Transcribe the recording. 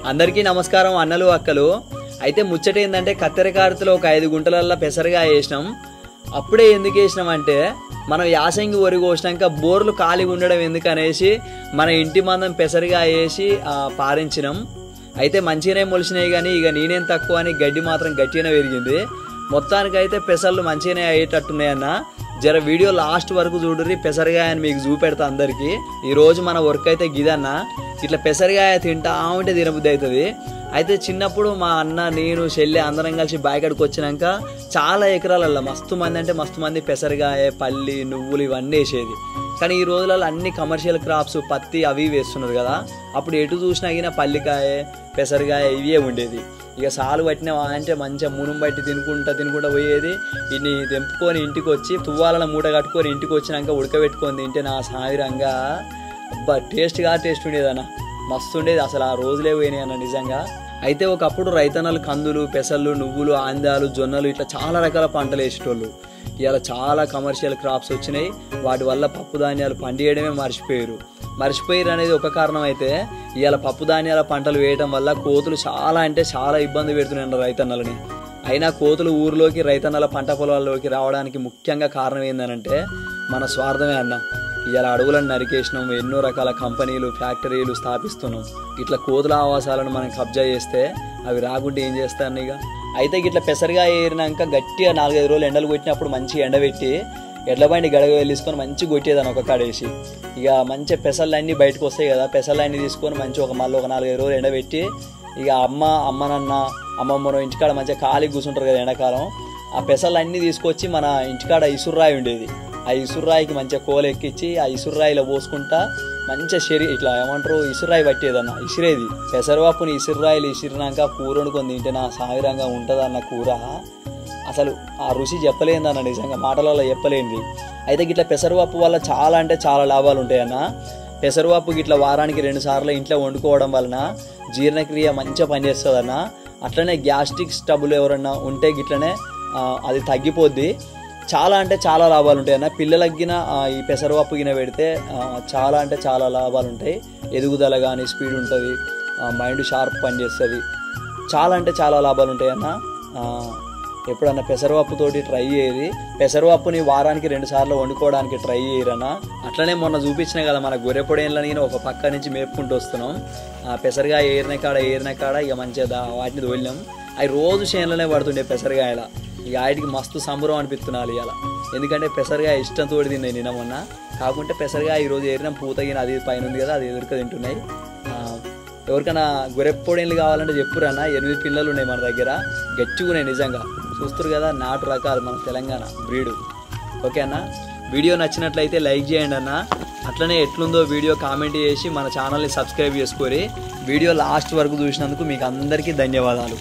అందరికీ నమస్కారం అన్నలు అక్కలు. అయితే ముచ్చట ఏంటంటే కత్తెరకారతలో ఒక 5 గుంటలల్లో పెసరగా వేసినాం. అప్పుడే ఎందుకు వేసినాం అంటే మనం యాసంగి వరి కోసినాక బోర్లు ఖాళీగా ఉండడం ఎందుకనేసి మన ఇంటి మందం పెసరగా వేసి పారించినాం. అయితే మంచిగానే మొలిచినాయి, కానీ ఇక నేనేం తక్కువ అని గడ్డి మాత్రం గట్టిగానే పెరిగింది. మొత్తానికైతే పెసర్లు మంచిగానే అయ్యేటట్టున్నాయన్న. జర వీడియో లాస్ట్ వరకు చూడుర్రి, పెసరగాయ అని మీకు చూపెడతా అందరికీ. ఈరోజు మన వర్క్ అయితే గిదన్న. ఇట్లా పెసరగాయ తింటా ఉంటే తినబుద్ధి అవుతుంది. అయితే చిన్నప్పుడు మా అన్న, నేను, చెల్లె అందరం కలిసి బాయికాడికి వచ్చినాక చాలా ఎకరాలల్లో మస్తు మంది అంటే మస్తు మంది పెసరగాయ, పల్లి, నువ్వులు ఇవన్నీ వేసేది. కానీ ఈ రోజులలో అన్ని కమర్షియల్ క్రాప్స్, పత్తి అవి వేస్తున్నారు కదా. అప్పుడు ఎటు చూసినా అయినా పల్లికాయ, పెసరగాయ ఇవే ఉండేది. ఇక సాలు పట్టినా అంటే మంచిగా మునుము బట్టి తినుకుంటా పోయేది. ఇన్ని తెంపుకొని ఇంటికి వచ్చి తువ్వాలను మూట కట్టుకొని ఇంటికి వచ్చినాక ఉడకబెట్టుకొని తింటే నా సాయిరంగా అబ్బా టేస్ట్ ఉండేదన్న, మస్తు ఉండేది. అసలు ఆ రోజులే పోయినాయి అన్న నిజంగా. అయితే ఒకప్పుడు రైతన్నలు కందులు, పెసళ్ళు, నువ్వులు, ఆందాలు, జొన్నలు ఇట్లా చాలా రకాల పంటలు వేసేటోళ్ళు. ఇవాళ చాలా కమర్షియల్ క్రాప్స్ వచ్చినాయి. వాటి వల్ల పప్పు ధాన్యాలు పండియడమే మర్చిపోయారు అనేది ఒక కారణం. అయితే ఇవాళ పప్పు ధాన్యాల పంటలు వేయడం వల్ల కోతులు చాలా అంటే చాలా ఇబ్బంది పెడుతున్నాయి రైతన్నలని. అయినా కోతులు ఊర్లోకి, రైతన్నల పంట పొలాల్లోకి రావడానికి ముఖ్యంగా కారణం ఏంటంటే మన స్వార్థమే అన్న. ఇవాళ అడవులను నరికేసినాం, ఎన్నో రకాల కంపెనీలు, ఫ్యాక్టరీలు స్థాపిస్తున్నాం. ఇట్లా కోతుల ఆవాసాలను మనం కబ్జా చేస్తే అవి రాకుంటే ఏం చేస్తాను ఇక. అయితే ఇట్లా పెసరగా ఏరినాక గట్టిగా 4-5 రోజులు ఎండలు కొట్టినప్పుడు మంచిగా ఎండబెట్టి ఎడ్ల బండి గడగ వెళ్ళిసుకొని మంచిగా కొట్టేదాన్ని ఒక కాడేసి. ఇక మంచిగా పెసర్లన్నీ బయటకు వస్తాయి కదా, పెసర్లన్నీ తీసుకొని మంచిగా మళ్ళీ ఒక 4-5 రోజులు ఎండబెట్టి ఇక అమ్మనన్న, అమ్మమ్మనో ఇంటికాడ మంచిగా ఖాళీ కూర్చుంటారు కదా ఎండాకాలం. ఆ పెసర్లన్నీ తీసుకొచ్చి మన ఇంటికాడ ఇసుర్రాయి ఉండేది. ఆ ఇసుర్రాయికి మంచిగా కోలు ఎక్కించి ఆ ఇసుర్రాయిలో పోసుకుంటా మంచిగా ఇట్లా ఏమంటారు ఇసుర్రాయి పట్టేదన్న, ఇసిరేది. పెసరపప్పుని ఇసుర్రాయిలు ఇసిరినాక కూర వండుకొని తింటే నా సాయిరంగా ఉంటుందన్న కూర. అసలు ఆ రుచి చెప్పలేదన్న, నిజంగా మాటలలో చెప్పలేంది. అయితే గిట్లా పెసరపప్పు వల్ల చాలా అంటే చాలా లాభాలు ఉంటాయన్న. పెసరపప్పు గిట్లా వారానికి 2 సార్లు ఇంట్లో వండుకోవడం వలన జీర్ణక్రియ మంచిగా పనిచేస్తుందన్న. అట్లనే గ్యాస్ట్రిక్ స్టబుల్ ఎవరన్నా ఉంటే గిట్లనే అది తగ్గిపోద్ది. చాలా అంటే చాలా లాభాలు ఉంటాయన్న. పిల్లలకిన ఈ పెసరపప్పు గిన పెడితే చాలా అంటే చాలా లాభాలు ఉంటాయి. ఎదుగుదల కానీ స్పీడ్ ఉంటుంది, మైండ్ షార్ప్ పనిచేస్తుంది. చాలా అంటే చాలా లాభాలు ఉంటాయన్న. ఎప్పుడన్నా పెసరపప్పుతోటి ట్రై చేయరు. పెసరపప్పుని వారానికి 2 సార్లు వండుకోవడానికి ట్రై చేయరన్నా. అట్లనే మొన్న చూపించిన కదా మన గొర్రెపొడేళ్ళని ఒక పక్క నుంచి మేపుకుంటూ వస్తున్నాం. పెసరగాయ ఏరిన కాడ ఇక మంచిగా వాటిని తోలినాం. అవి రోజు చేనులోనే పడుతుండే పెసరగాయల. ఇక వాటికి మస్తు సంబరం అనిపిస్తున్నాను ఇవాళ. ఎందుకంటే పెసరగాయ ఇష్టంతో తిన్నాయి నిన్న మొన్న. కాకుంటే పెసరగాయ ఈరోజు ఏరినాం, పూతగిన అది పైన ఉంది కదా, అది ఎదురుక తింటున్నాయి. ఎవరికైనా గొర్రెపొడేళ్ళు కావాలంటే చెప్పురన్నా, 8 పిల్లలు ఉన్నాయి మన దగ్గర, గట్టిగా ఉన్నాయి నిజంగా. చూస్తారు కదా నాటు రకాలు, మన తెలంగాణ బ్రీడు. ఓకే అన్న, వీడియో నచ్చినట్లయితే లైక్ చేయండి అన్న. అట్లనే ఎట్లుందో వీడియో కామెంట్ చేసి మన ఛానల్ని సబ్స్క్రైబ్ చేసుకోరి. వీడియో లాస్ట్ వరకు చూసినందుకు మీకు అందరికీ ధన్యవాదాలు.